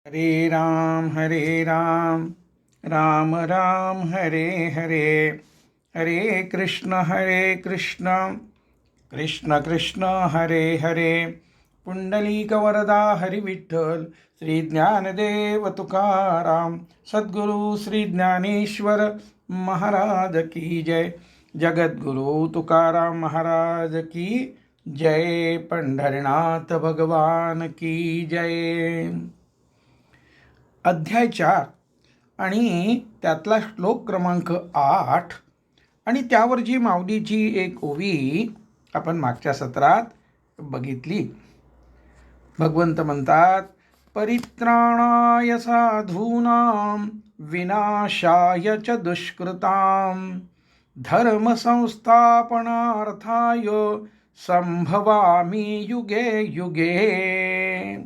हरे राम राम राम हरे हरे हरे कृष्ण कृष्ण कृष्ण हरे हरे पुंडलीक वरदा हरी विठ्ठल श्री ज्ञानदेव तुकाराम सद्गुरु श्री ज्ञानेश्वर महाराज की जय. जगद्गुरु तुकाराम महाराज की जय. पंढरीनाथ भगवान की जय. अध्याय 4 आणि त्यातला श्लोक क्रमांक 8 आणि त्यावर जी माऊलीची एक ओवी आपण मागच्या सत्रात बघितली. भगवंत म्हणतात, परित्राणाय साधूनां विनाशाय च दुष्कृतां धर्म संस्थापनार्थाय संभवामी युगे युगे.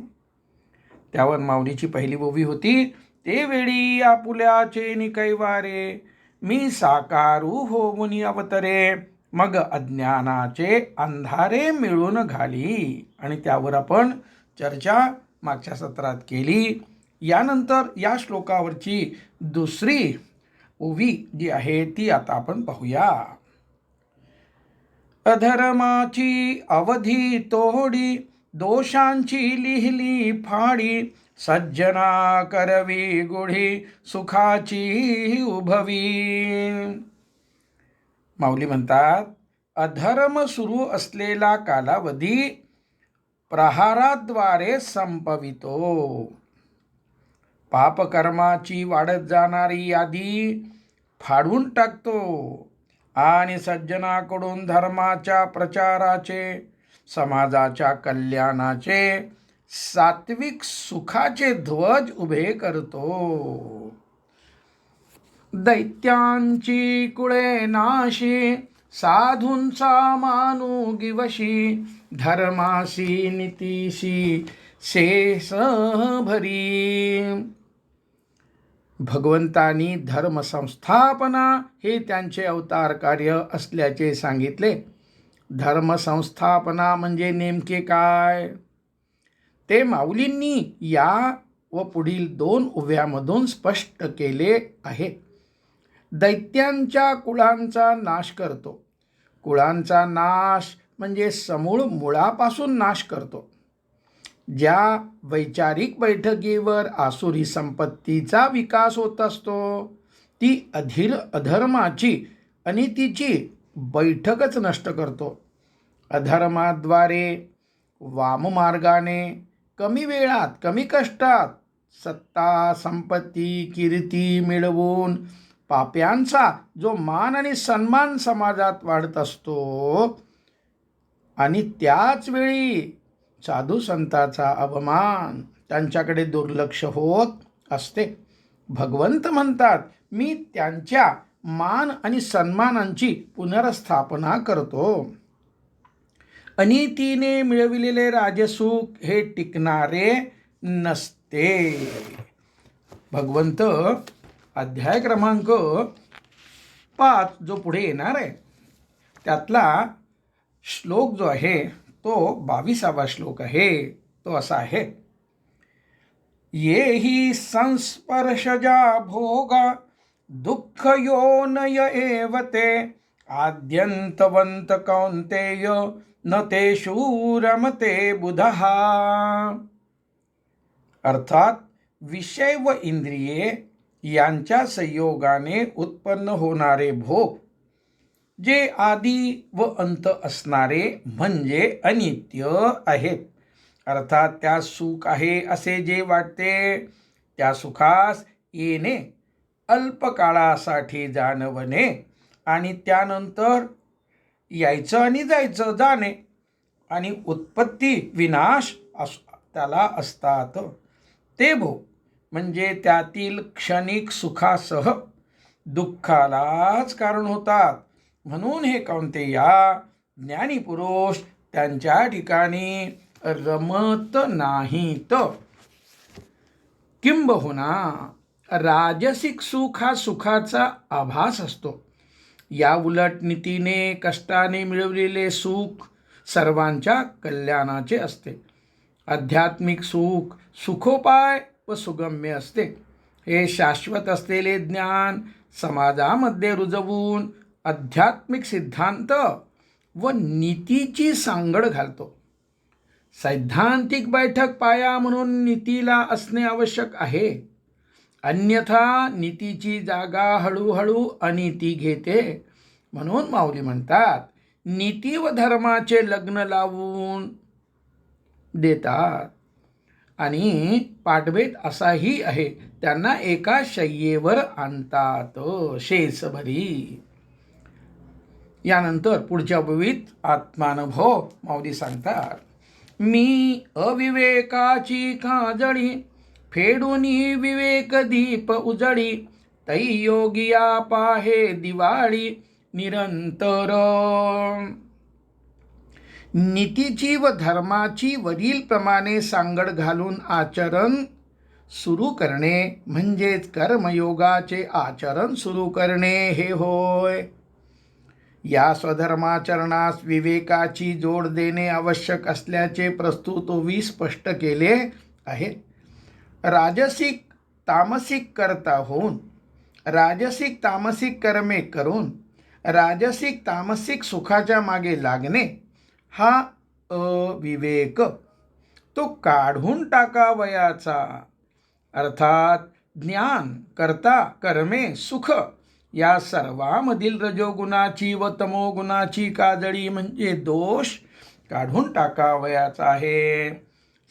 त्यावर माऊलीची पहिली ओवी होती, ते वेळी आपुल्याचे निकैवारे मी साकारू होऊनी अवतरे मग अज्ञानाचे अंधारे मिळून घाली. आणि त्यावर आपण चर्चा मागच्या सत्रात केली. यानंतर या श्लोकावरची दुसरी ओवी जी आहे ती आता आपण पाहूया. अधर्माची अवधी तोडी दोषांची लिहिली फाडी सज्जना करवी गुढी सुखाची उभवी. माऊली म्हणतात, अधर्म सुरू असलेला कालावधी प्रहाराद्वारे संपवितो. पापकर्माची वाढत जाणारी यादी फाडून टाकतो आणि सज्जनाकडून धर्माच्या प्रचाराचे, समाजाच्या कल्याणाचे, सात्विक सुखाचे ध्वज उभे करतो. दैत्यांची कुळे नाशी साधूंचा मानू गिवशी धर्मासी नीतीशी शेष भरी. भगवंतानी धर्मसंस्थापना हे त्यांचे अवतार कार्य असल्याचे सांगितले. धर्मसंस्थापना म्हणजे नेमके काय ते माऊलींनी या व पुढील 2 ओव्यामधून स्पष्ट केले आहे. दैत्यांच्या कुळांचा नाश करतो. कुळांचा नाश म्हणजे समूळ मुळापासून नाश करतो. ज्या वैचारिक बैठकीवर आसुरी संपत्तीचा विकास होत असतो ती अधर्माची अनितीची बैठकच नष्ट करतो. अधर्माद्वारे वाममार्गाने कमी वेळात कमी कष्टात सत्ता संपत्ती कीर्ती मिळवून पाप्यांचा जो मान आणि सन्मान समाजात वाढत असतो आणि त्याच वेळी साधू संतांचा अवमान, त्यांच्याकडे दुर्लक्ष होत असते. भगवंत म्हणतात, मी त्यांच्या मान आणि सन्मानांची पुनर्स्थापना करतो. अनितीने मिळविलेले राजसुख हे टिकणारे नसते. भगवंत अध्याय क्रमांक 5 जो पुढे येणार आहे त्यातला श्लोक जो आहे तो 22वा श्लोक आहे. तो असा आहे, येही संस्पर्शजा भोगा दुःख योनय एव ते आद्यंतवंत कौंतेय न ते शूरमते बुधहा. अर्थात विषय व इंद्रिये यांच्या संयोगाने उत्पन्न होणारे भोग जे आदी व अंत असणारे म्हणजे अनित्य आहेत. अर्थात त्या सुख आहे असे जे वाटते त्या सुखास येणे, अल्पकाळासाठी जाणवणे आणि त्यानंतर यायचं आणि जायचं जाणे आणि उत्पत्ती विनाश त्याला असतात. ते भोग म्हणजे त्यातील क्षणिक सुखासह दुःखालाच कारण होतात. म्हणून हे कौंतेया, ज्ञानी पुरुष त्यांच्या ठिकाणी रमत नाहीत. किंबहुना राजसिक सुख हा सुखाचा आभास असतो. या उलट नीतीने कष्टाने मिळवलेले सुख सर्वांच्या कल्याणाचे असते. आध्यात्मिक सुख सुखोपाय व सुगम्य असते. हे शाश्वत असलेले ज्ञान समाजामध्ये रुजवून आध्यात्मिक सिद्धांत व नीतीची सांगड घालतो. सैद्धांतिक बैठक पाया म्हणून नीतीला असणे आवश्यक आहे. अन्यथा नीतीची जागा हळूहळू अनीती घेते. म्हणून माऊली म्हणतात, नीती व धर्माचे लग्न लावून देतात. आणि पाठभेद असाही आहे, त्यांना एका शय्येवर आणतात शेसभरी. यानंतर पुढच्या ओवीत आत्मानुभव माऊली सांगतात, मी अविवेकाची काजळी फेडून विवेक दीप उजळी, तै योगिया पाहे दिवाळी निरंतर. नीतीची व धर्माची वरील प्रमाणे सांगड घालून आचरण सुरू करणे म्हणजेच कर्मयोगाचे आचरण सुरू करणे हे होय. या स्वधर्माचरणास विवेकाची जोड देणे आवश्यक असल्याचे प्रस्तुत ओवी स्पष्ट केले आहे. राजसिक तामसिक करता होऊन राजसिक तामसिक कर्मे करून राजसिक तामसिक सुखाच्या मागे लागणे हा अविवेक, तो काढून टाकावयाचा. अर्थात ज्ञान, कर्ता, कर्मे, सुख या सर्वांमधील रजोगुणाची व तमोगुणाची काजळी म्हणजे दोष काढून टाकावयाचा आहे.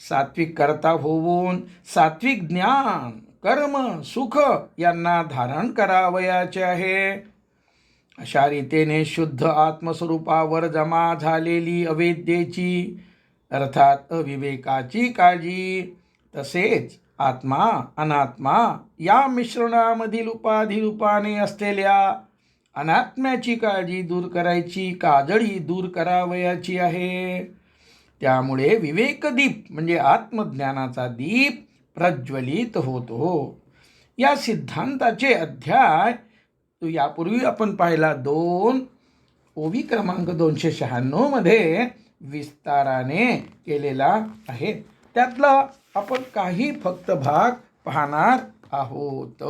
सात्विक कर्ता होऊन सात्विक ज्ञान, कर्म, सुख यांना धारण करावयाचे आहे. अशा रीतीने शुद्ध आत्मस्वरूपावर जमा झालेली अविद्येची अर्थात अविवेकाची काळजी, तसेच आत्मा अनात्मा या मिश्रणामधील उपाधी रूपाने असलेल्या अनात्म्याची काळजी दूर करायची, काजळी दूर करावयाची आहे. त्यामुळे विवेकदीप म्हणजे आत्मज्ञानाचा दीप प्रज्वलित होतो. या सिद्धांताचे अध्याय यापूर्वी आपण पाहिला 2 ओवी क्रमांक 296 मध्ये विस्ताराने केलेला आहे. त्यातला आपण काही फक्त भाग पाहणार आहोत.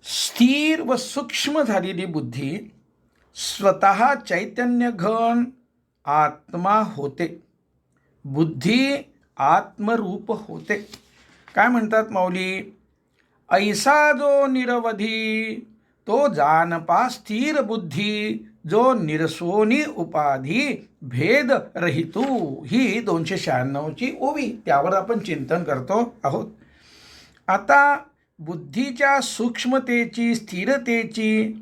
स्थिर व सूक्ष्म झालेली बुद्धी स्वतः चैतन्य घन आत्मा होते. बुद्धी आत्मरूप होते. काय म्हणतात माऊली, ऐसा जो निरवधी तो जानपा स्थिर बुद्धी, जो निरसोनी उपाधी भेद रहितू. ही 296ची ओवी, त्यावर आपण चिंतन करतो आहोत. आता बुद्धीच्या सूक्ष्मतेची, स्थिरतेची,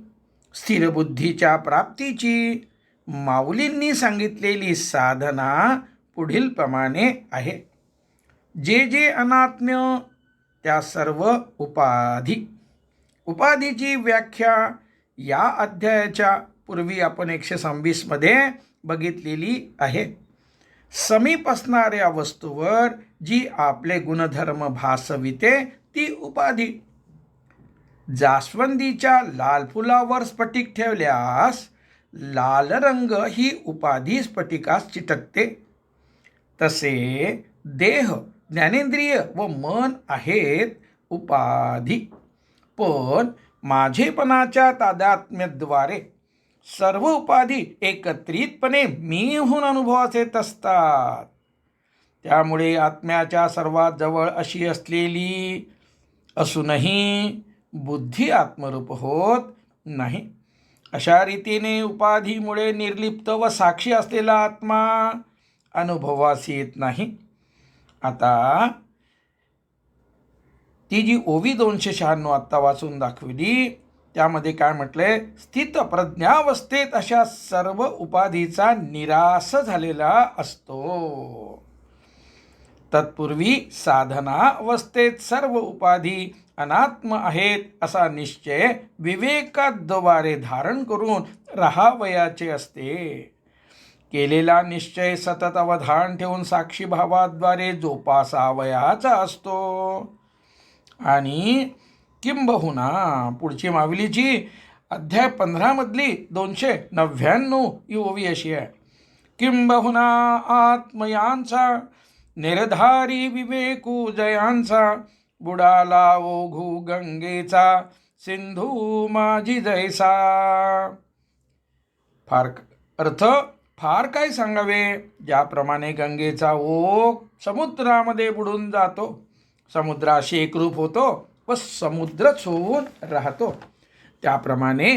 स्थिरबुद्धीच्या प्राप्तीची माऊलींनी सांगितलेली साधना पुढील प्रमाणे आहे. जे जे अनात्म्य त्या सर्व उपाधी. उपाधीची व्याख्या या अध्यायाच्या पूर्वी आपण 126 मध्ये बघितलेली आहे. समीप असणाऱ्या वस्तूवर जी आपले गुणधर्म भासविते ती उपाधी. जास्वंदीच्या लाल फुलावर स्फटिक ठेवल्यास लाल रंग ही उपाधी स्फटिकास चिटकते. तसे देह, ज्ञानेंद्रिय व मन आहेत उपाधी. पण माझेपणाच्या तादात्म्याद्वारे सर्व उपाधी एकत्रितपणे मी होऊन अनुभवास येत असतात. त्यामुळे आत्म्याच्या सर्वात जवळ अशी असलेली असूनही बुद्धी आत्मरूप होत नाही. अशा रीतीने उपाधीमुळे निर्लिप्त व साक्षी असलेला आत्मा अनुभवास येत नाही. आता ती जी ओवी 296 आत्ता वाचून दाखवली त्यामध्ये काय म्हटलंय, स्थित प्रज्ञावस्थेत अशा सर्व उपाधीचा निराश झालेला असतो. तत्पूर्वी साधना अवस्थेत सर्व उपाधी अनात्म आहेत असा निश्चय विवेकाद्वारे धारण करून राहावयाचे असते. केलेला निश्चय सतत अवधान ठेवून साक्षीभावाद्वारे जोपासावयाचा असतो. आणि किंबहुना पुढची माऊलीची अध्याय 15 मधली 299 ही ओवी अशी आहे किंबहुना आत्मयांचा निर्धारी विवेकू जयांचा बुडाला ओघू गंगेचा सिंधू माझी जैसा. अर्थ फार काय सांगावे. ज्याप्रमाणे गंगेचा ओघ समुद्रामध्ये बुडून जातो, समुद्राशी एकरूप होतो व समुद्रच होऊन राहतो, त्याप्रमाणे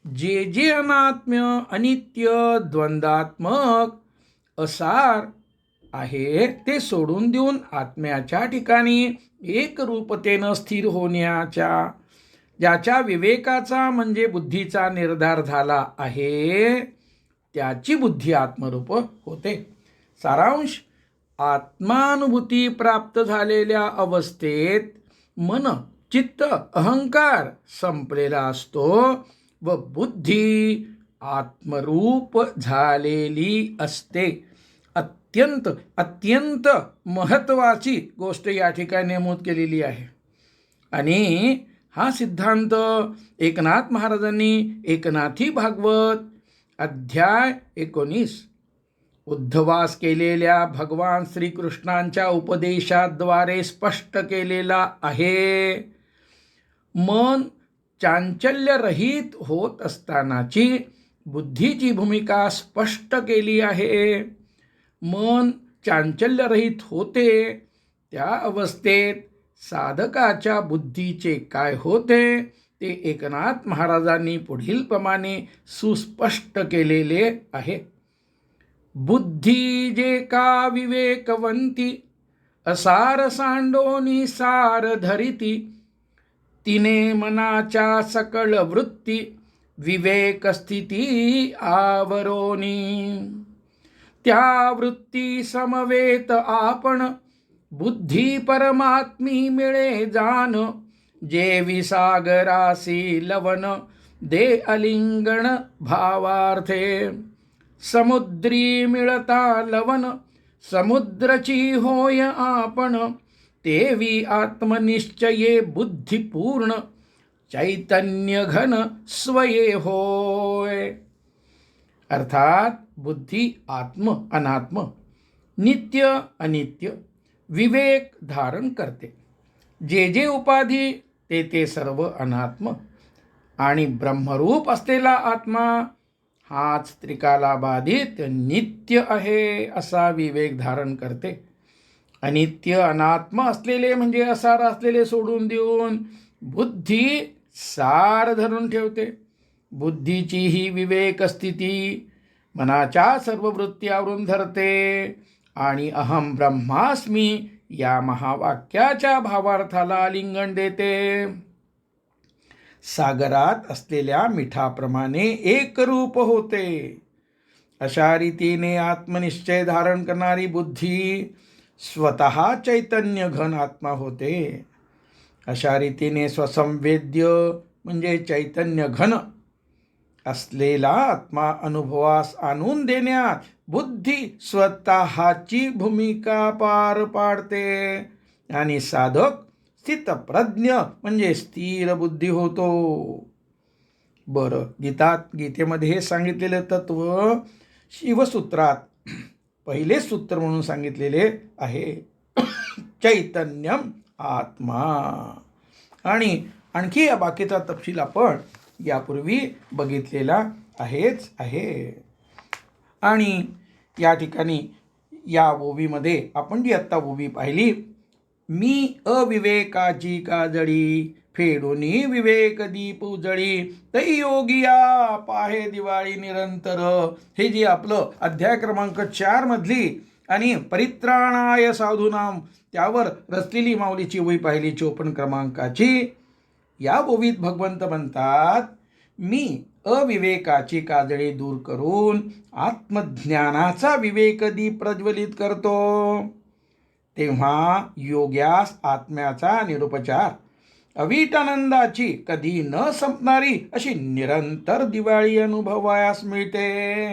जे जे अनात्म्य, अनित्य, द्वंद्वात्मक, असार आहे ते सोडून देऊन आत्म्याच्या ठिकाणी एकरूपतेनं स्थिर होण्याच्या, ज्याच्या विवेकाचा म्हणजे बुद्धीचा निर्धार झाला आहे, त्याची बुद्धी आत्मरूप होते. सारांश: आत्मानुभूती प्राप्त झालेल्या अवस्थेत मन, चित्त, अहंकार संपलेला असतो व बुद्धी आत्मरूप झालेली असते. अत्यंत अत्यंत महत्त्वाची गोष्ट या ठिकाणी नमूद केलेली आहे. आणि हा सिद्धांत एकनाथ महाराजांनी एकनाथी भागवत अध्याय 19 उद्धवास केलेल्या भगवान श्रीकृष्णांच्या उपदेशाद्वारे स्पष्ट केलेला आहे. मन चांचल्यरहित होत असतानाची बुद्धीची भूमिका स्पष्ट केली आहे. मन चांचल्यरहित होते त्या अवस्थेत साधकाच्या बुद्धीचे काय होते ते एकनाथ महाराजांनी पुढील प्रमाणे सुस्पष्ट केलेले आहे. बुद्धी जे का विवेकवंती असार सांडोनी सार धरिती, तिने मनाच्या सकळ वृत्ती विवेक स्थिती आवरोनी. त्या वृत्ती समवेत आपण बुद्धी परमात्मी मिळे जान, जे विसागरासी लवन दे अलिंगण भावार्थे. समुद्री मिळता लवन समुद्रची होय आपण, तेवी आत्मनिश्चये बुद्धिपूर्ण चैतन्य घन स्वये होय. अर्थात बुद्धी आत्म अनात्म, नित्य अनित्य, विवेक धारण करते. जे जे उपाधी ते ते सर्व अनात्म आणि ब्रह्मरूप असलेला आत्मा हाच त्रिकालाबाधित नित्य आहे असा विवेक धारण करते. अनित्य अनात्म असलेले म्हणजे असार असलेले सोडून देऊन बुद्धी सार धरून ठेवते. बुद्धीची ही विवेक स्थिती मनाच्या सर्व वृत्ती आवरून धरते आणि अहम ब्रह्मास्मी या महावाक्याच्या भावार्थाला आलिंगन देते. सागरात असलेल्या मिठाप्रमाणे एकरूप होते. अशा रीतीने आत्मनिश्चय धारण करणारी बुद्धी स्वतः चैतन्य घन आत्मा होते. अशा रीतीने स्वसंवेद्य म्हणजे चैतन्य घन असलेला आत्मा अनुभवास आणून देण्यात बुद्धी स्वतःची भूमिका पार पाडते आणि साधक स्थितप्रज्ञ म्हणजे स्थिर बुद्धी होतो. बरं, गीतेमध्ये हे सांगितलेलं तत्व शिवसूत्रात पहिले सूत्र म्हणून सांगितलेले आहे चैतन्यम आत्मा. आणि आणखी या बाकीचा तपशील आपण यापूर्वी बघितलेला आहेच आहे. आणि या ठिकाणी या ओवीमध्ये आपण जी आत्ता ओवी पाहिली, मी अविवेकाची काजळी फेडूनी विवेक दीप उजळी, तै योगिया पाहे दिवाळी निरंतर, हे जे आपलं अध्याय क्रमांक 4 मधली आणि परित्राणाय साधूनाम त्यावर रचलेली माऊलीची ओवी पाहिली 54 क्रमांकाची. या ओवीत भगवंत म्हणतात, मी अविवेकाची काजळी दूर करून आत्मज्ञानाचा विवेकदीप प्रज्वलित करतो. तेव्हा योग्यास आत्म्याचा निरुपचार अवीट आनंदाची कधी न संपणारी अशी निरंतर दिवाळी अनुभवायास मिळते.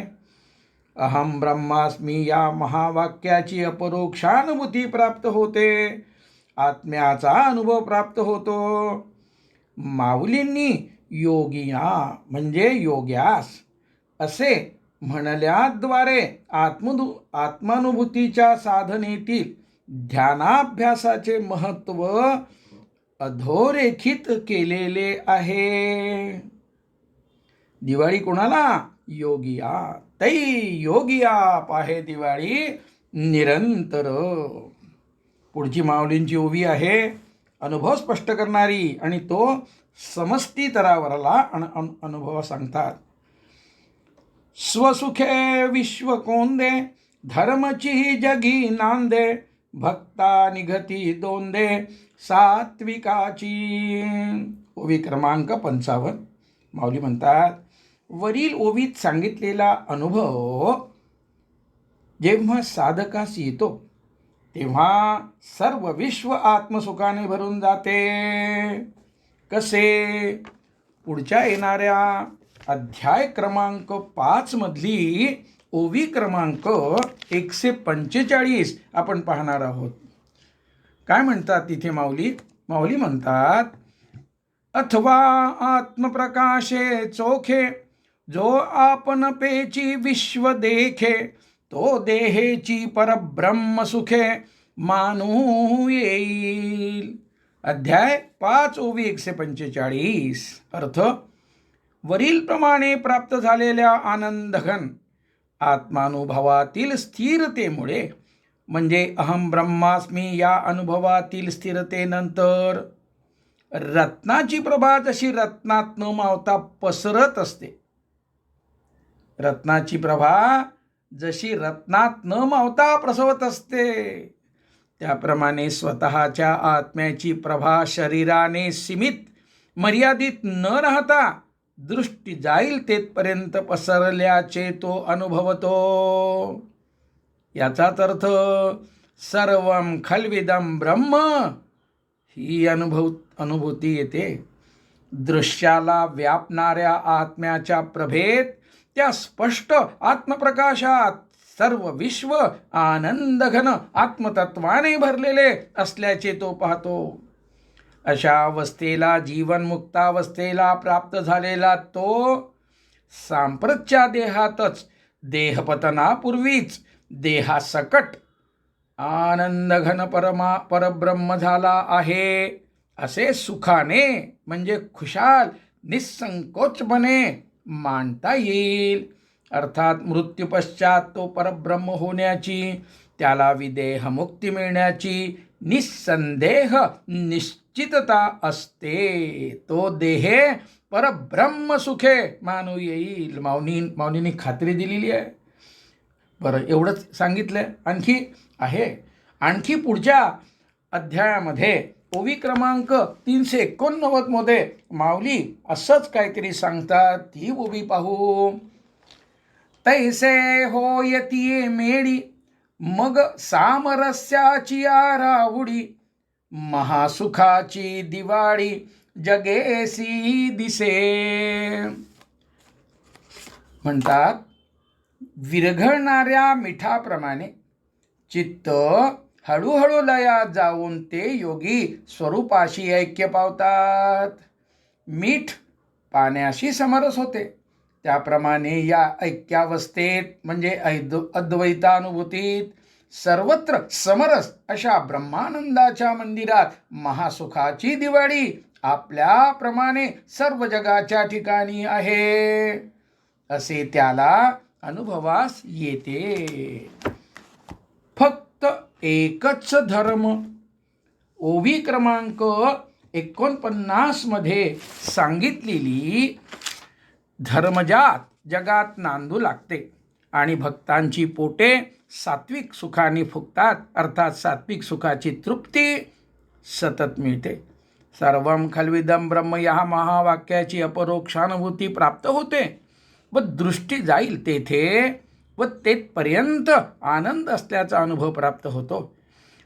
अहम ब्रह्मास्मी या महावाक्याची अपरोक्षानुभूती प्राप्त होते. आत्म्याचा अनुभव प्राप्त होतो. माऊलींनी योगिया म्हणजे योग्यास असे म्हणल्याद्वारे आत्मानुभूतीच्या साधनेतील ध्यानाभ्यासाचे महत्त्व अधोरेखित केलेले आहे. दिवाळी कोणाला? योगिया. तै योगिया पाहे दिवाळी निरंतर. पुढची माऊलींची ओवी आहे अनुभव स्पष्ट करणारी, आणि तो समष्टी तरावरला अनुभव सांगतात. स्वसुखे विश्व कोंदे, धर्मची जगी नांदे, भक्ता निघती दोंदे, सात्विकाची. ओवी क्रमांक 55. माऊली म्हणतात, वरील ओवीत सांगितलेला अनुभव जेव्हा साधकास येतो तेव्हा सर्व विश्व आत्मसुखाने भरून जाते. कसे? पुढच्या येणाऱ्या अध्याय क्रमांक 5 मधली ओवी क्रमांक 145 आपण पाहणार आहोत. काय म्हणतात तिथे माऊली? माऊली म्हणतात, अथवा आत्मप्रकाशे चोखे, जो आपण पेची विश्व देखे, तो देहेची परब्रह्म सुखे मानू येईल. अध्याय 5 ओवी 145. अर्थ, वरील प्रमाणे प्राप्त झालेल्या आनंदघन आत्मानुभवातील स्थिरतेमुळे, म्हणजे अहम ब्रह्मास्मी या अनुभवातील स्थिरतेनंतर रत्नाची प्रभा जशी रत्नात न मावता पसरत असते, रत्नाची प्रभा जशी रत्नात न मावता प्रसवत असते, त्याप्रमाणे स्वतःच्या आत्म्याची प्रभा शरीराने सीमित मर्यादित न राहता दृष्टी जाईल तेथपर्यंत पसरल्याचे तो अनुभवतो. याचाच अर्थ सर्वं खल्विदं ब्रह्म ही अनुभूती येते. दृश्याला व्यापणाऱ्या आत्म्याच्या प्रभेत, त्या स्पष्ट आत्मप्रकाशात सर्व विश्व आनंदघन आत्मतत्वाने भरलेले असल्याचे तो पाहतो. अशा अवस्थेला, जीवनमुक्तावस्थेला प्राप्त झालेला तो सांप्रतच्या देहातच देहपतनापूर्वीच देहासकट आनंदघन परब्रह्म झाला आहे असे सुखाने, म्हणजे खुशाल निसंकोचपणे मांडता येईल. अर्थात मृत्यूपश्चात तो परब्रह्म होण्याची, त्याला विदेह मुक्ती मिळण्याची निसंदेह निश्चितता असते. तो देहे परब्रह्म सुखे मानू येईल. माऊलींनी खात्री दिलेली आहे. बरं, एवढंच सांगितलं. आणखी आहे. आणखी पुढच्या अध्यायामध्ये ओवी क्रमांक 389 मध्ये माऊली असंच काहीतरी सांगतात. ती ओवी पाहू. तैसे होयती मेडी, मग सामरस्याची आरावडी, महासुखाची दिवाळी जगेसी दिसे. म्हणतात, विरघळणाऱ्या मिठाप्रमाणे चित्त हळूहळू लयात जाऊन ते योगी स्वरूपाशी ऐक्य पावतात. मीठ पाण्याशी समरस होते, त्याप्रमाणे या ऐक्यावस्थेत, म्हणजे अद्वैतानुभूतीत सर्वत्र समरस अशा ब्रह्मानंदाच्या मंदिरात महासुखाची दिवाळी आपल्याप्रमाणे सर्व जगाच्या ठिकाणी आहे असे त्याला अनुभवास येते. फक्त एकच धर्म. ओवी क्रमांक 49 मध्ये सांगितलेली धर्मजात जगात नांदू लागते आणि भक्तांची पोटे सात्विक सुखाने फुगतात. अर्थात सात्विक सुखाची तृप्ती सतत मिळते. सर्वं खल्विदं ब्रह्म या महावाक्याची अपरोक्षानुभूती प्राप्त होते व दृष्टी जाईल तेथे व तेथपर्यंत आनंद असल्याचा अनुभव प्राप्त होतो.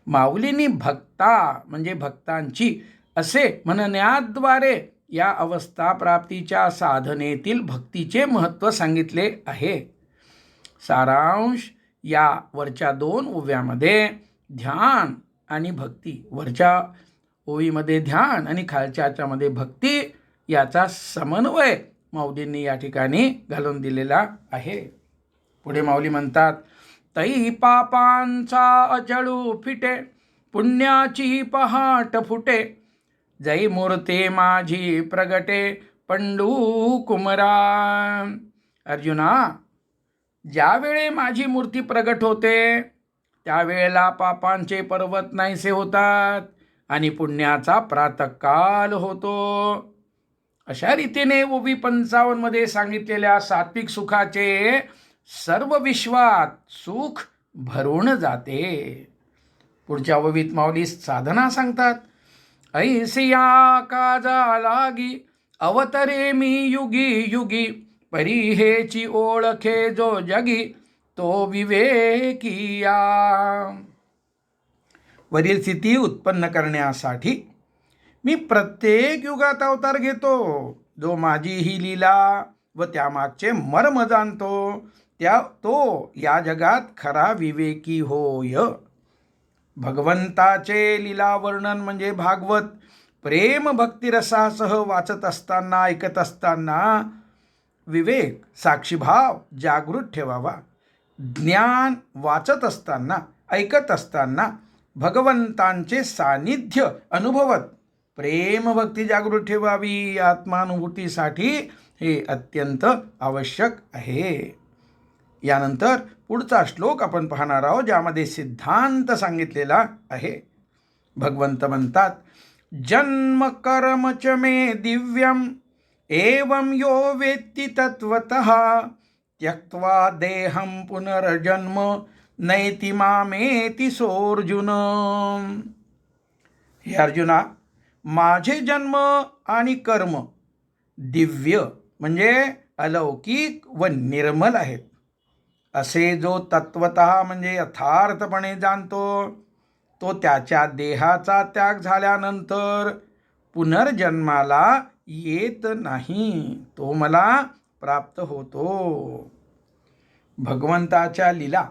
माऊलींनी भक्ता म्हणजे भक्तांची असे म्हणण्याद्वारे या अवस्था प्राप्तीच्या साधनेतील भक्तीचे महत्त्व सांगितले आहे. सारांश या वरच्या 2 ओव्यामध्ये ध्यान आणि भक्ती, वरच्या ओवीमध्ये ध्यान आणि खालच्यामध्ये भक्ती याचा समन्वय माऊलींनी या ठिकाणी घालून दिलेला आहे. पुढे माऊली म्हणतात, तै पापांचा अजळू फिटे, पुण्याची पहाट फुटे, जै मूर्ते माझी प्रगटे, पंडू कुमरा. अर्जुना, ज्यावेळे माझी मूर्ती प्रगट होते त्यावेळेला पापांचे पर्वत नाहीसे होतात आणि पुण्याचा प्रातःकाल होतो. अशा रीतीने ओवी 55 मध्ये सांगितलेल्या सात्विक सुखाचे सर्व विश्वात सुख भरून जाते. पुढच्या ओवीत माऊली साधना सांगतात, ऐसिया काजा लागी अवतरे मी युगी युगी, परिहेची ओळखे जो जगी तो विवेकिया. वरील स्थिती उत्पन्न करण्यासाठी मी प्रत्येक युगात अवतार घेतो. जो माझी ही लीला व त्यामागचे मर्म जाणतो तो या जगात खरा विवेकी होय. भगवंताचे लीला वर्णन म्हणजे भागवत प्रेम भक्तिरसासह वाचत असताना, ऐकत असताना विवेक साक्षीभाव जागृत ठेवावा. ज्ञान वाचत असताना, ऐकत असताना भगवंतांचे सानिध्य अनुभवत प्रेम भक्ती जागृत ठेवावी. आत्मानुभूतीसाठी हे अत्यंत आवश्यक आहे. यानंतर पुढचा श्लोक आपण पाहणार आहोत, ज्यामध्ये सिद्धांत सांगितलेला आहे. भगवंत म्हणतात, जन्म कर्म च मे दिव्यम एवं यो वेत्ति तत्वतः, त्यक्त्वा देहं पुनर्जन्म नैति मामेति सोऽर्जुन. हे अर्जुना, माझे जन्म आणि कर्म दिव्य म्हणजे अलौकिक व निर्मल आहेत. असे जो तत्वतः म्हणजे यथार्थपणे जाणतो तो त्याच्या देहाचा त्याग झाल्यानंतर पुनर्जन्माला येत नाही, तो मला प्राप्त होतो. भगवंताच्या लीला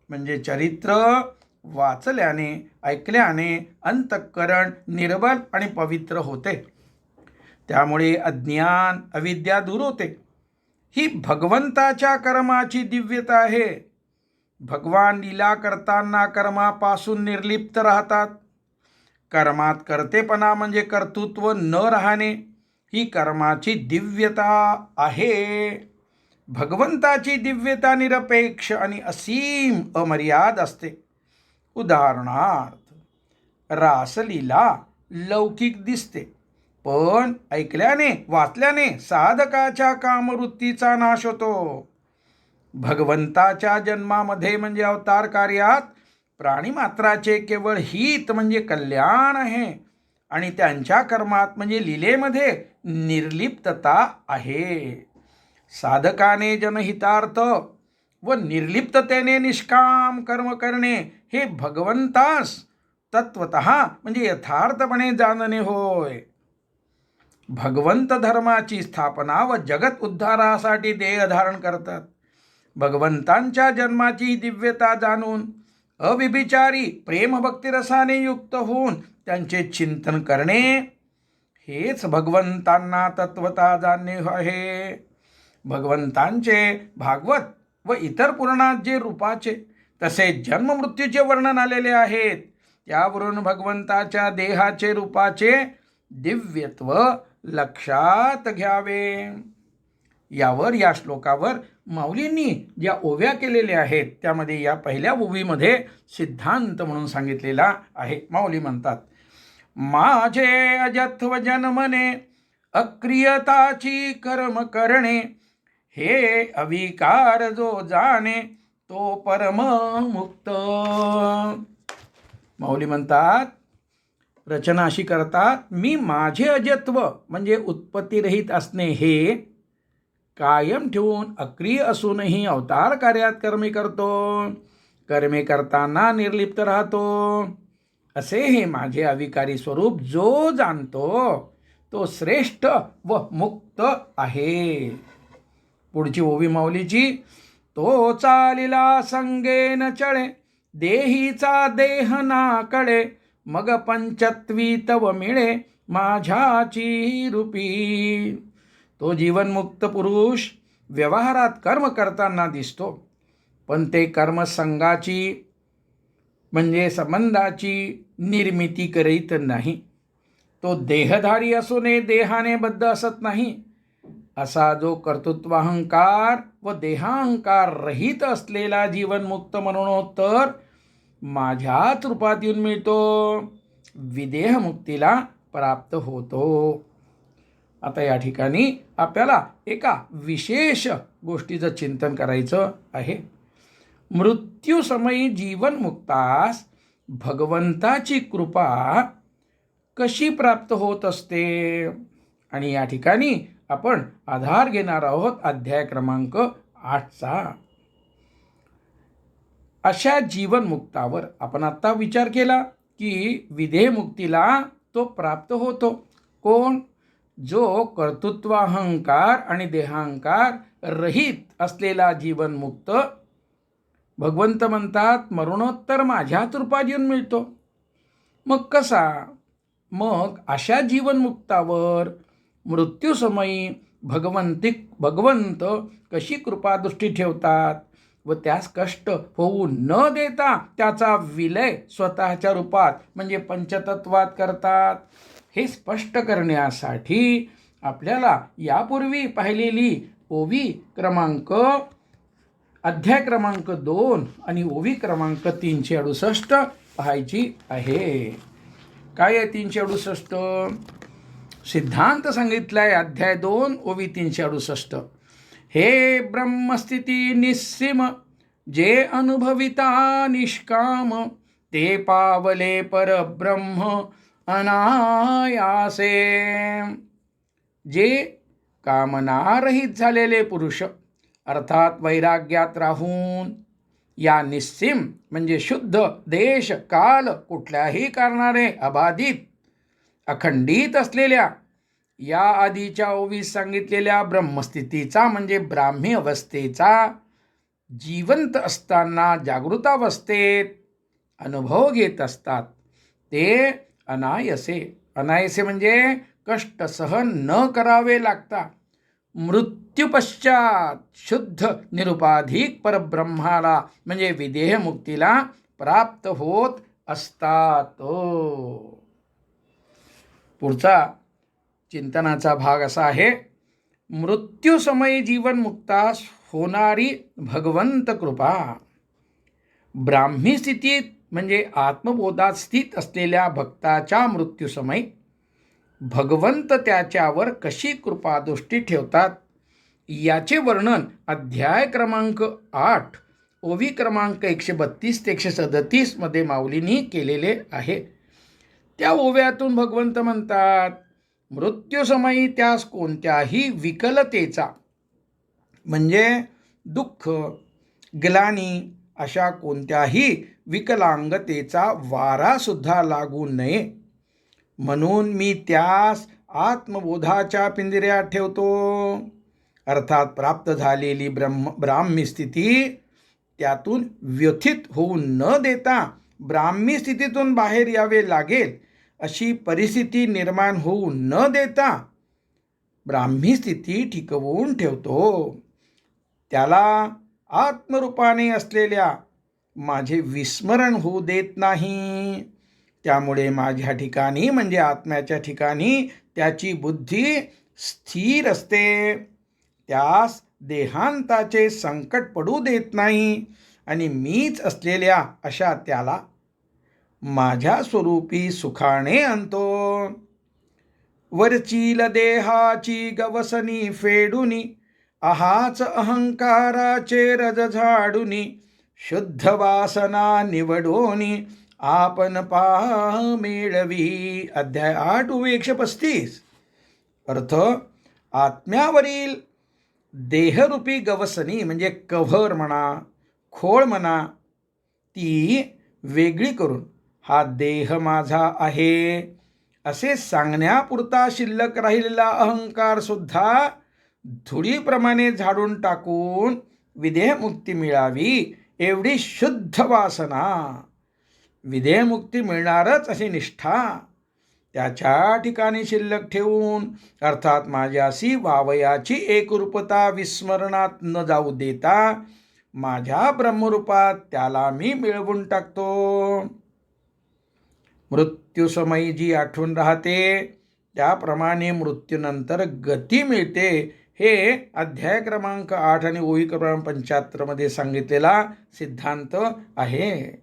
म्हणजे चरित्र वाचल्याने, ऐकल्याने अंतःकरण निर्मल आणि पवित्र होते. त्यामुळे अज्ञान, अविद्या दूर होते. ही भगवंताच्या कर्माची दिव्यता आहे. भगवान लीला करताना कर्मापासून निर्लिप्त राहतात. कर्मात कर्तेपणा म्हणजे कर्तृत्व न राहणे ही कर्माची दिव्यता आहे. भगवंताची दिव्यता निरपेक्ष आणि असीम अमर्याद असते. उदाहरणार्थ, रासलीला लौकिक दिसते, पण ऐकल्याने, वाचल्याने साधकाच्या कामवृत्तीचा नाश होतो. भगवंताच्या जन्मामध्ये म्हणजे अवतार कार्यात प्राणीमात्राचे केवळ हित म्हणजे कल्याण आहे आणि त्यांच्या कर्मात म्हणजे लीलेमध्ये निर्लिप्तता आहे. साधकाने जनहितार्थ व निर्लिप्ततेने निष्काम कर्म करणे हे भगवंतास तत्वतः म्हणजे यथार्थपणे जाणणे होय. भगवंत धर्माची स्थापना व जगत उद्धारासाठी देह धारण करतात. भगवंतांच्या जन्माची दिव्यता जाणून अविभिचारी प्रेमभक्तिरसाने युक्त होऊन त्यांचे चिंतन करणे हेच भगवंतांना तत्वता जाणणे आहे. भगवंतांचे भागवत व इतर पुराणात जे रूपाचे तसेच जन्ममृत्यूचे वर्णन आलेले आहेत, त्यावरून भगवंताच्या देहाचे रूपाचे दिव्यत्व लक्षात घ्यावे. यावर, या श्लोकावर माऊलींनी ज्या ओव्या केलेल्या आहेत त्यामध्ये या पहिल्या ओवीमध्ये सिद्धांत म्हणून सांगितलेला आहे. माऊली म्हणतात, माझे अजत्व जन्मने अक्रियताची कर्म करणे, हे अविकार जो जाणे तो परम मुक्त. माऊली म्हणतात, रचना अशी करतात, मी माझे अजत्व म्हणजे उत्पत्तीरहित असणे हे कायम ठेवून अक्रिय असूनही अवतार कार्यात कर्मे करतो. कर्मे करताना निर्लिप्त राहतो. असे हे माझे अविकारी स्वरूप जो जाणतो तो श्रेष्ठ व मुक्त आहे. पुढची ओवी माऊलीची, तो चालिला संगेन चळे, देहीचा देह ना कळे, मग पंचत्वी तव मिळे माझ्याची रूपी. तो जीवनमुक्त पुरुष व्यवहारात कर्म करताना दिसतो. पण ते कर्मसंगाची म्हणजे संबंधाची निर्मिती करीत नाही. तो देहधारी असूनही देहाने बद्ध असत नाही. असा जो कर्तृत्वाहंकार व देहाहंकार रहित असलेला जीवनमुक्त मरणोत्तर माझ्याच रूपात येऊन मिळतो, विदेहमुक्तीला प्राप्त होतो. आता या ठिकाणी आपल्याला एका विशेष गोष्टीचं चिंतन करायचं आहे. मृत्यूसमयी जीवनमुक्तास भगवंताची कृपा कशी प्राप्त होत असते, आणि या ठिकाणी आपण आधार घेणार आहोत अध्याय क्रमांक 8चा. अशा जीवनमुक्तावर आपण आता विचार केला की विदेहमुक्तीला तो प्राप्त होतो. कोण? जो कर्तृत्वाहंकार आणि देहाहंकार रहित असलेला जीवनमुक्त. भगवंत म्हणतात मरणोत्तर माझ्याच रूपात येऊन मिळतो. मग कसा? मग अशा जीवनमुक्तावर मृत्यूसमयी भगवंत कशी कृपादृष्टी ठेवतात व त्यास कष्ट होऊ न देता त्याचा विलय स्वतःच्या रूपात म्हणजे पंचतत्वात करतात, हे स्पष्ट करण्यासाठी आपल्याला यापूर्वी पाहिलेली ओवी क्रमांक अध्याय क्रमांक 2 आणि ओवी क्रमांक 368 पाहायची आहे. काय आहे 368? सिद्धांत सांगितलाय अध्याय 2 ओवी 368. हे ब्रह्मस्थिती निस्सीम जे अनुभविता निष्काम ते पावले परब्रह्म अनायासे. जे कामनारहित झालेले पुरुष अर्थात वैराग्यात राहून या निस्सीम म्हणजे शुद्ध देश काल कुठल्याही कारणाने अबाधित अखंडित असलेल्या या आधीच्या ओवीस सांगितलेल्या ब्रह्मस्थितीचा म्हणजे ब्राह्मी अवस्थेचा जिवंत असताना जागृतावस्थेत अनुभव घेत असतात. ते अनायसे. अनायसे म्हणजे कष्ट सहन न करावे लागता मृत्यूपश्चात शुद्ध निरुपाधिक परब्रह्माला म्हणजे विदेहमुक्तीला प्राप्त होत असतात. पुढचा चिंतनाचा भाग असा आहे. मृत्यूसमयी जीवनमुक्तास होणारी भगवंत कृपा. ब्राह्मी स्थितीत म्हणजे आत्मबोधात स्थित असलेल्या भक्ताच्या मृत्यूसमयी भगवंत त्याच्यावर कशी कृपादृष्टी ठेवतात याचे वर्णन अध्याय क्रमांक 8 ओवी क्रमांक 132 ते 137 मध्ये माऊलींनी केलेले आहे. त्या ओव्यातून भगवंत म्हणतात मृत्यूसमयी त्यास कोणत्याही विकलतेचा म्हणजे दुःख ग्लानी अशा कोणत्याही विकलांगतेचा वारासुद्धा लागू नये म्हणून मी त्यास आत्मबोधाच्या पिंजऱ्यात ठेवतो. अर्थात प्राप्त झालेली ब्राह्मी स्थिती त्यातून व्यथित होऊ न देता ब्राह्मी स्थितीतून बाहेर यावे लागेल अशी परिस्थिती निर्माण होऊ न देता ब्राह्मी स्थिती टिकवून ठेवतो. त्याला आत्मरूपाने असलेल्या माझे विस्मरण होऊ देत नाही. त्यामुळे माझ्या ठिकाणी म्हणजे आत्म्याच्या ठिकाणी त्याची बुद्धी स्थिर असते. त्यास देहांताचे संकट पडू देत नाही आणि मीच असलेल्या अशा त्याला माझ्या स्वरूपी सुखाने आणतो. वरचील देहाची गवसनी फेडुनी अहाच अहंकाराचे रज झाडुनी शुद्ध वासना निवडोनी आपण मेळवी. अध्याय 8 ओवी 135. अर्थ आत्म्यावरील देहरूपी गवसनी म्हणजे कव्हर म्हणा खोळ म्हणा ती वेगळी करून हा देह माझा आहे असे सांगण्यापुरता शिल्लक राहिलेला अहंकार सुद्धा धुळीप्रमाणे झाडून टाकून विदेहमुक्ती मिळावी एवढी शुद्ध वासना, विदेहमुक्ती मिळणारच अशी निष्ठा त्याच्या ठिकाणी शिल्लक ठेवून अर्थात माझ्याशी वावयाची एकरूपता विस्मरणात न जाऊ देता माझ्या ब्रह्मरूपात त्याला मी मिळवून टाकतो. मृत्यूसमयी जी आठवण राहते त्याप्रमाणे मृत्यूनंतर गती मिळते, हे अध्याय क्रमांक 8 आणि ओळी क्रमांक 75 मध्ये सांगितलेला सिद्धांत आहे.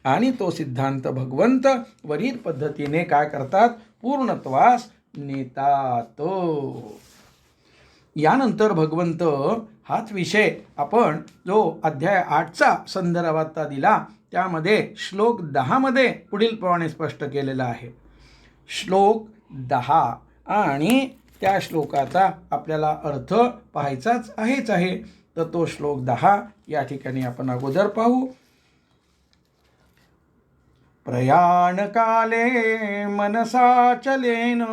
आणि तो सिद्धांत भगवंत वरील पद्धतीने काय करतात, पूर्णत्वास नेतात. यानंतर भगवंत हाच विषय आपण जो अध्याय 8चा संदर्भ आता दिला त्यामध्ये श्लोक 10 मध्ये पुढील प्रमाणे स्पष्ट केलेला आहे. श्लोक 10 आणि त्या श्लोकाचा आपल्याला अर्थ पाहायचाच आहे. तर तो श्लोक 10 या ठिकाणी आपण अगोदर पाहू. प्रयाण काले मनसाचलेन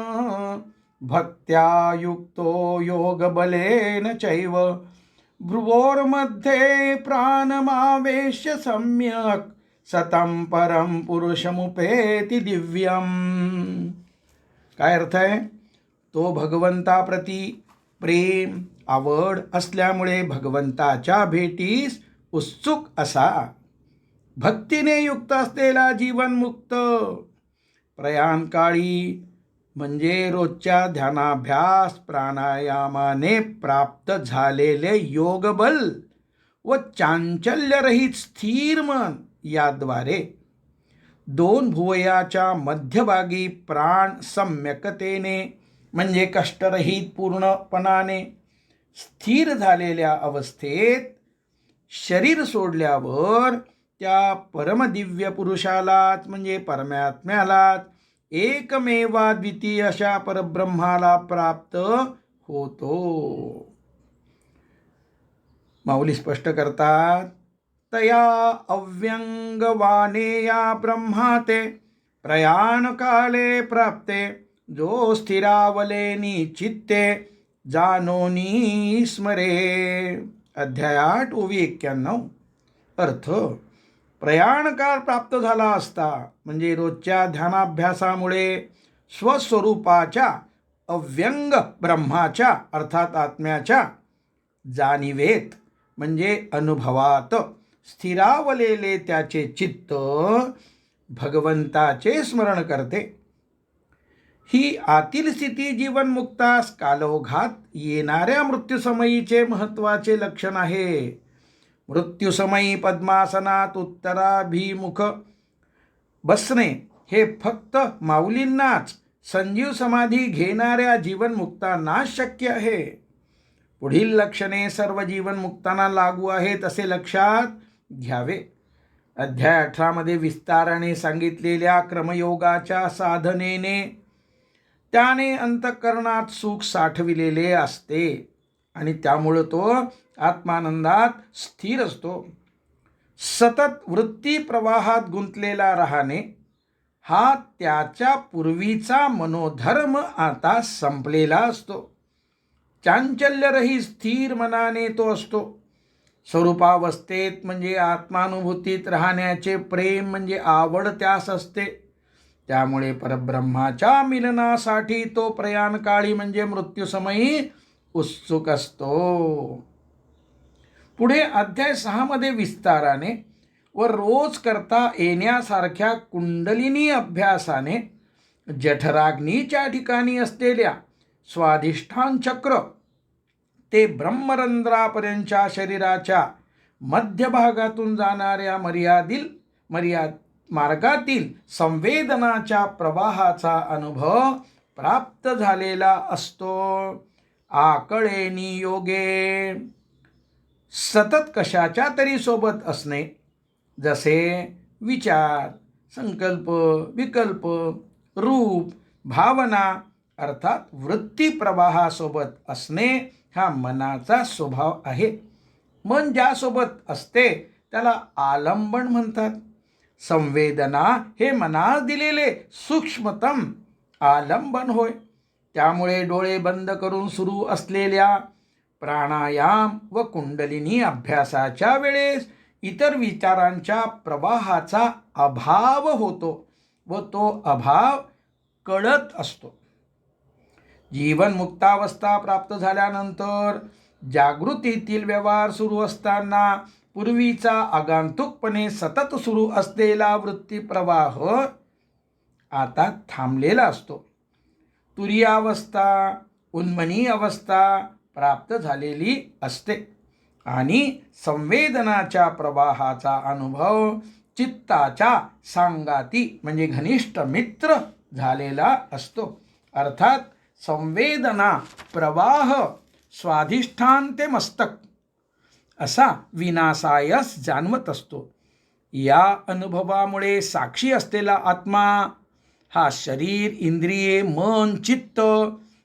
भक्त्या युक्तो योगबलेन चैव भ्रुवोर्मध्ये प्राणमावेश्य सम्यक् सतं परम पुरुषमुपेति दिव्यम. काय अर्थ आहे, तो भगवंताप्रती प्रेम आवड असल्यामुळे भगवंताच्या भेटीस उत्सुक असा भक्तीने युक्त असलेला जीवनमुक्त प्रयाणकाळी म्हणजे रोजच्या ध्यानाभ्यास प्राणायामाने प्राप्त झालेले योगबल व चांचल्यरहित स्थिर मन याद्वारे दोन भुवयाच्या मध्यभागी प्राण सम्यकतेने म्हणजे कष्टरहित पूर्णपणाने स्थिर झालेल्या अवस्थेत शरीर सोडल्यावर त्या परमदिव्य पुरुषालाच म्हणजे परमात्म्यालाच एकमेवाद्वितीय अशा परब्रह्माला प्राप्त होतो. माऊली स्पष्ट करतात, तया अव्यंगवानेया ब्रह्माते प्रयाण काले प्राप्ते जो स्थिरावलेनी चित्ते जानोनी स्मरे. अध्याय 8 ओवी 91. अर्थ, प्रयाणकाळ प्राप्त झाला असता म्हणजे रोजच्या ध्यानाभ्यासामुळे स्वस्वरूपाच्या अव्यंग ब्रह्माच्या अर्थात आत्म्याच्या जाणिवेत म्हणजे अनुभवात स्थिरावलेले त्याचे चित्त भगवंताचे स्मरण करते. ही आतील स्थिती जीवनमुक्तास कालोघात येणाऱ्या मृत्यूसमयीचे महत्त्वाचे लक्षण आहे. मृत्यूसमयी पद्मासनात उत्तराभिमुख बसणे हे फक्त माऊलींनाच संजीव समाधी घेणाऱ्या जीवनमुक्तांनाच शक्य आहे. पुढील लक्षणे सर्व जीवनमुक्तांना लागू आहेत असे लक्षात घ्यावे. अध्याय 18 मध्ये विस्ताराने सांगितलेल्या क्रमयोगाच्या साधनेने त्याने अंतःकरणात सुख साठविलेले असते आणि त्यामुळे तो आत्मानंदात स्थिर असतो. सतत वृत्ती प्रवाहात गुंतलेला राहणे हा त्याच्या पूर्वीचा मनोधर्म आता संपलेला असतो. चांचल्यरहित स्थिर मनाने तो असतो. स्वरूपावस्थेत म्हणजे आत्मानुभूतीत राहण्याचे प्रेम म्हणजे आवड त्यास असते. त्यामुळे परब्रह्माच्या मिलनासाठी तो प्रयाणकाळी म्हणजे मृत्यूसमयी उत्सुक असतो. पुढे अध्याय 6 मध्ये विस्ताराने व रोज करता येण्यासारख्या कुंडलिनी अभ्यासाने जठराग्नीच्या ठिकाणी असलेल्या स्वाधिष्ठान चक्र ते ब्रह्मरंध्रापर्यंतच्या शरीराच्या मध्यभागातून जाणाऱ्या मार्गातील संवेदनाच्या प्रवाहाचा अनुभव प्राप्त झालेला असतो. आकळेनी योगे सतत कशाच्या तरी सोबत असणे, जसे विचार, संकल्प, विकल्प, रूप, भावना अर्थात वृत्ती प्रवाहासोबत असणे हा मनाचा स्वभाव आहे. मन ज्यासोबत असते त्याला आलंबन म्हणतात. संवेदना हे मनास दिलेले सूक्ष्मतम आलंबन होय. त्यामुळे डोळे बंद करून सुरू असलेल्या प्राणायाम व कुंडलिनी अभ्यासाच्या वेळेस इतर विचारांच्या प्रवाहाचा अभाव होतो व तो अभाव कळत असतो. जीवनमुक्तावस्था प्राप्त झाल्यानंतर जागृतीतील व्यवहार सुरू असताना पूर्वीचा आगंतुकपणे सतत सुरू असलेला वृत्तीप्रवाह आता थांबलेला असतो. तुरीयावस्था, उन्मनी अवस्था प्राप्त झालेली असते आणि संवेदनाच्या प्रवाहाचा अनुभव चित्ताच्या सांगाती म्हणजे घनिष्ठ मित्र झालेला असतो. अर्थात संवेदना प्रवाह स्वाधिष्ठान ते मस्तक असा विनासायस जाणवत असतो. या अनुभवामुळे साक्षी असलेला आत्मा हा शरीर, इंद्रिये, मन, चित्त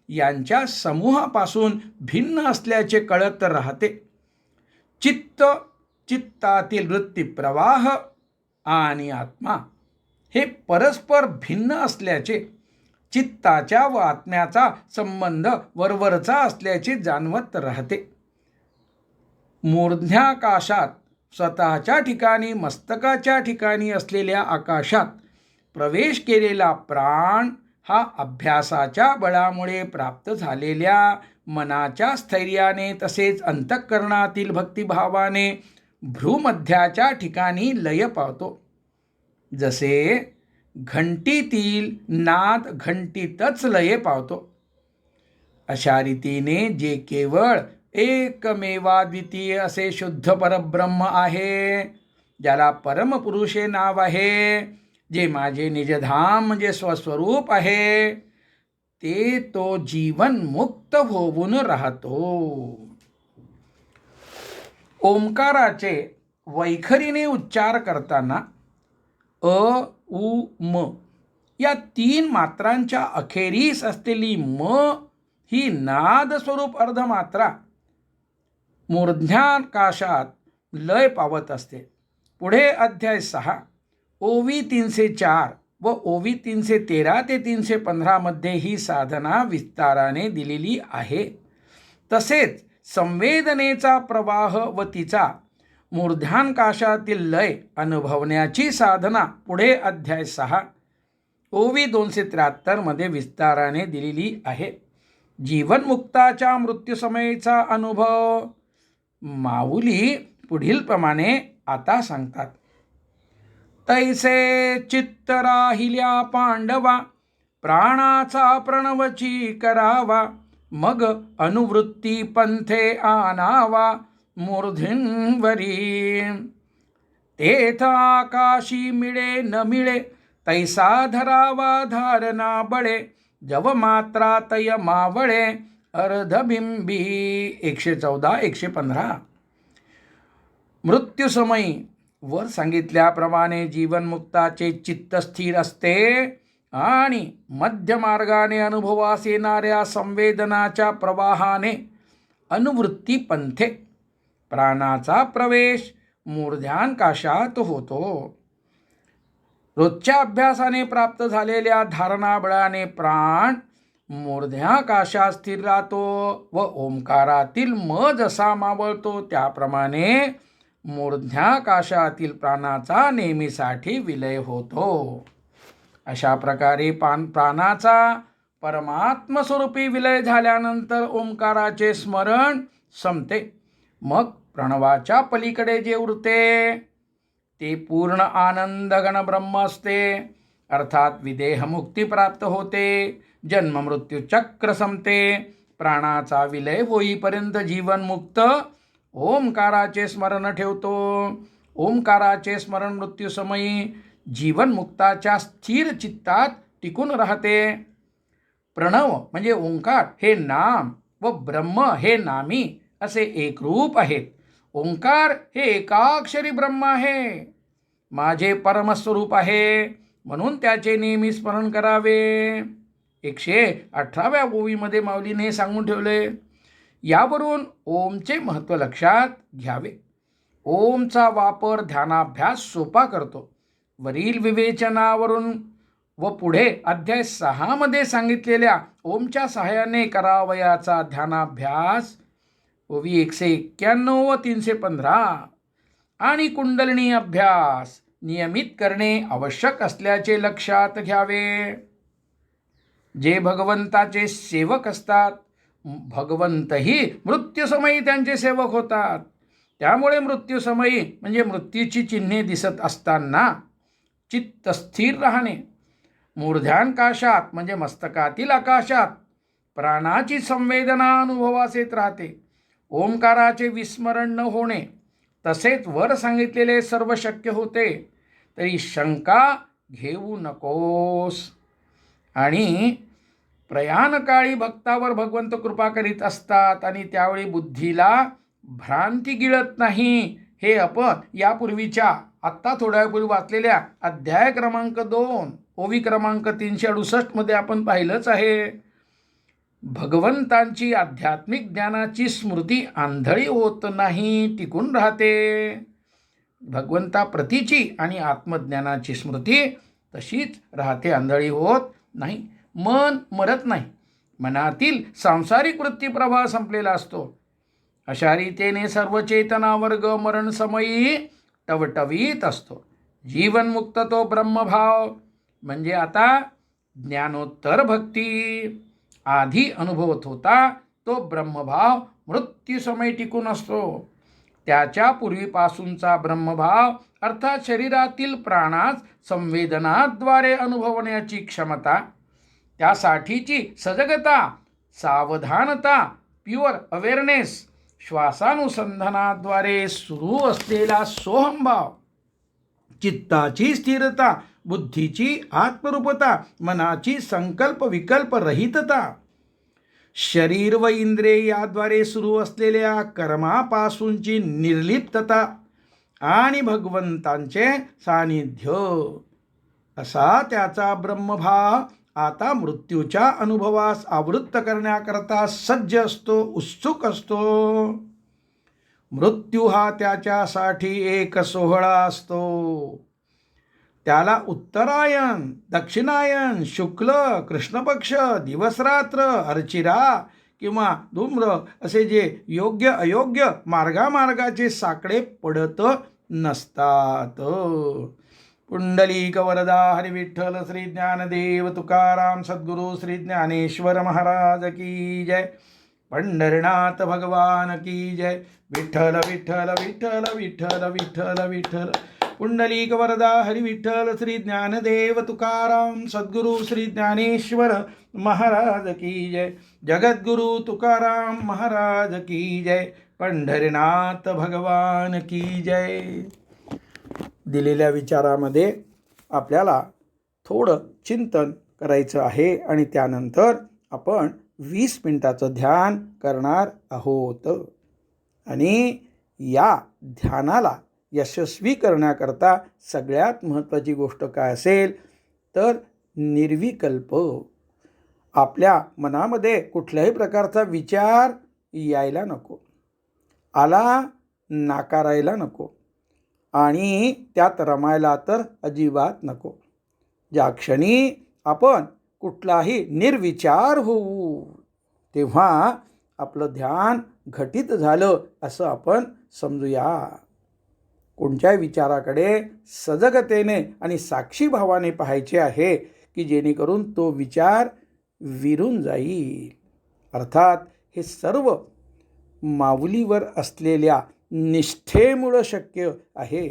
यांच्या समूहापासून भिन्न असल्याचे कळत राहते. चित्तातील वृत्ती प्रवाह आणि आत्मा हे परस्पर भिन्न असल्याचे, चित्ताच्या व आत्म्याचा संबंध वरवरचा असल्याचे जाणवत राहते. मूर्ध्याकाशात स्वतःच्या ठिकाणी मस्तकाच्या ठिकाणी असलेल्या आकाशात प्रवेश केलेला प्राण हा अभ्यासाच्या बळामुळे प्राप्त झालेल्या मनाच्या स्थैर्याने तसेच अंतःकरणातील भक्तिभावाने भ्रूमध्याच्या ठिकाणी लय पावतो. जसे घंटीतील नाद घंटीतच लय पावतो, अशा रीतीने जे केवळ एकमेवाद्वितीय असे शुद्ध परब्रह्म आहे, ज्याला परमपुरुष हे नाव आहे, जे माझे निजधाम म्हणजे स्वस्वरूप आहे, ते तो जीवन मुक्त होऊन राहतो. ओंकाराचे वैखरीने उच्चार करताना अ, उ, म या 3 मात्रांच्या अखेरीस असलेली म ही नाद स्वरूप अर्धमात्रा मूर्ध्याकाशात लय पावत असते. पुढे अध्याय 6 ओवी 304 व ओवी 313 ते 315 मध्ये ही साधना विस्ताराने दिलेली आहे. तसेच संवेदनेचा प्रवाह व तिचा मूर्ध्याकाशातील लय अनुभवण्याची साधना पुढे अध्याय 6 ओवी 273 मध्ये विस्ताराने दिलेली आहे. जीवनमुक्ताच्या मृत्यूसमयीचा अनुभव माऊली पुढील प्रमाणे आता सांगतात. तैसे चित्त राहिल्या पांडवा, प्राणाचा प्रणवची करावा, मग अनुवृत्ती पंथे आणावा मूर्धन्वरी. तेथ आकाशी मिळे न मिळे, तैसा धरावा धारणा बळे, जव मात्रा तय मावळे अर्धबिंबी. 114-115. मृत्यूसमयी वर सांगितल्याप्रमाणे जीवनमुक्ताचे चित्त स्थिर असते आणि मध्यमार्गाने अनुभवास येणाऱ्या संवेदनाच्या प्रवाहाने अनुवृत्ती पंथे प्राणाचा प्रवेश मूर्ध्याकाशात होतो. रोजच्या अभ्यासाने प्राप्त झालेल्या धारणाबळाने प्राण मूर्ध्याकाशात स्थिर राहतो व ओंकारातील म जसा मावळतो त्याप्रमाणे मूर्ध्याकाशातील प्राणाचा नेहमीसाठी विलय होतो. अशा प्रकारे प्राणाचा परमात्मस्वरूपी विलय झाल्यानंतर ओंकाराचे स्मरण संपते. मग प्रणवाच्या पलीकडे जे उरते ते पूर्ण आनंदघन ब्रह्म असते. अर्थात विदेहमुक्ती प्राप्त होते. जन्ममृत्यू चक्र संपते. प्राणाचा विलय होईपर्यंत जीवनमुक्त ओंकाराचे स्मरण ठेवतो. ओंकाराचे स्मरण मृत्यूसमयी जीवनमुक्ताच्या स्थिर चित्तात टिकून राहते. प्रणव म्हणजे ओंकार हे नाम व ब्रह्म हे नामी असे एक रूप आहेत. ओंकार हे एकाक्षरी ब्रह्म आहे, माझे परमस्वरूप आहे, म्हणून त्याचे नेहमी स्मरण करावे. 118व्या ओवीमध्ये माऊलीने सांगून ठेवले. यावरून ओमचे महत्त्व लक्षात घ्यावे. ओमचा वापर ध्यानाभ्यास सोपा करतो. वरील विवेचनावरून व पुढे अध्याय 6 मध्ये सांगितलेल्या ओमच्या सहाय्याने करावयाचा ध्यानाभ्यास ओवी 191 व 315 आणि कुंडलिनी अभ्यास नियमित करणे आवश्यक असल्याचे लक्षात घ्यावे. जे भगवंताचे सेवक असतात, भगवंतही मृत्यूसमयी त्यांचे सेवक होतात. त्यामुळे मृत्यूसमयी म्हणजे मृत्यूची चिन्हे दिसत असताना चित्त स्थिर राहणे, मूर्ध्यांकाशात म्हणजे मस्तकातील आकाशात प्राणाची संवेदना अनुभवास येत राहते, ओंकाराचे विस्मरण न होणे, तसेच वर सांगितलेले सर्व शक्य होते, तरी शंका घेऊ नकोस. आणि प्रयाणकाळी भक्तावर भगवंत कृपा करीत असतात आणि त्यावेळी बुद्धीला भ्रांती गिळत नाही. हे आपण यापूर्वीच्या आत्ता थोड्या वेळपूर्वी वाचलेल्या अध्याय क्रमांक 2 ओवी क्रमांक 368 मध्ये आपण पाहिलंच आहे. भगवंतांची आध्यात्मिक ज्ञानाची स्मृती आंधळी होत नाही, टिकून राहते. भगवंताप्रतीची आणि आत्मज्ञानाची स्मृती तशीच राहते, आंधळी होत नाही. मन मरत नाही, मनातील सांसारिक वृत्ती प्रवाह संपलेला असतो. अशा रीतीने सर्व चेतना वर्ग मरण समयी टवटवीत असतो. जीवनमुक्त तो ब्रह्मभाव म्हणजे आता ज्ञानोत्तर भक्ती आधी अनुभवत होता तो ब्रह्मभाव मृत्यूसमयी टिकून असतो. त्याच्या पूर्वीपासूनचा ब्रह्मभाव अर्थात शरीरातील प्राणास संवेदनाद्वारे अनुभवण्याची क्षमता, त्यासाठीची सजगता, सावधानता, प्युअर अवेअरनेस, श्वासानुसंधानाद्वारे सुरू असलेला सोहमभाव, चित्ताची स्थिरता, बुद्धीची आत्मरूपता, मनाची संकल्प विकल्प रहितता, शरीर व इंद्रिय याद्वारे सुरू असलेल्या कर्मापासूनची निर्लिप्तता आणि भगवंतांचे सानिध्य, असा त्याचा ब्रह्मभाव आता मृत्यूच्या अनुभवास आवृत्त करण्याकरता सज्ज असतो, उत्सुक असतो. मृत्यू हा त्याच्यासाठी एक सोहळा असतो. त्याला उत्तरायण, दक्षिणायन, शुक्ल, कृष्णपक्ष, दिवसरात्र, अर्चिरा किंवा धूम्र असे जे योग्य अयोग्य मार्गामार्गाचे साकडे पडत नसतात. पुंडलीक वरदा हरी विठ्ठल श्री ज्ञानदेव तुकाराम सद्गुरु श्री ज्ञानेश्वर महाराज की जय. पंढरनाथ भगवान की जय. विठ्ठल विठ्ठल विठ्ठल विठ्ठल विठ्ठल विठ्ठल. पुंडलीक वरदा हरी विठ्ठल श्री ज्ञानदेव तुकाराम सद्गुरु श्री ज्ञानेश्वर महाराज की जय. जगद्गुरु तुकाराम महाराज की जय. पंढरनाथ भगवान की जय. दिलेल्या विचारामध्ये आपल्याला थोडं चिंतन करायचं आहे आणि त्यानंतर आपण 20 मिनिटाचं ध्यान करणार आहोत. आणि या ध्यानाला यशस्वी करण्याकरता सगळ्यात महत्त्वाची गोष्ट काय असेल तर निर्विकल्प. आपल्या मनामध्ये कुठल्याही प्रकारचा विचार यायला नको, आला नाकारायला नको आणि त्यात रमायला तर अजिबात नको. ज्या क्षणी आपण कुठलाही निर्विचार होऊ तेव्हा आपलं ध्यान घटित झालं असं आपण समजूया. कोणत्याही विचाराकडे सजगतेने आणि साक्षीभावाने पाहायचे आहे की जेणेकरून तो विचार विरून जाईल. अर्थात हे सर्व माऊलीवर असलेल्या निष्ठेमुळं शक्य आहे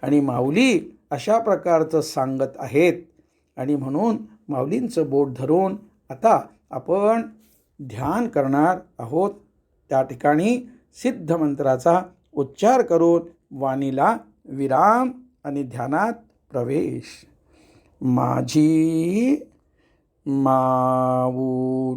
आणि माऊली अशा प्रकारचं सांगत आहेत. आणि म्हणून माऊलींचं बोट धरून आता आपण ध्यान करणार आहोत. त्या ठिकाणी सिद्ध मंत्राचा उच्चार करून वाणीला विराम आणि ध्यानात प्रवेश. माझी माऊली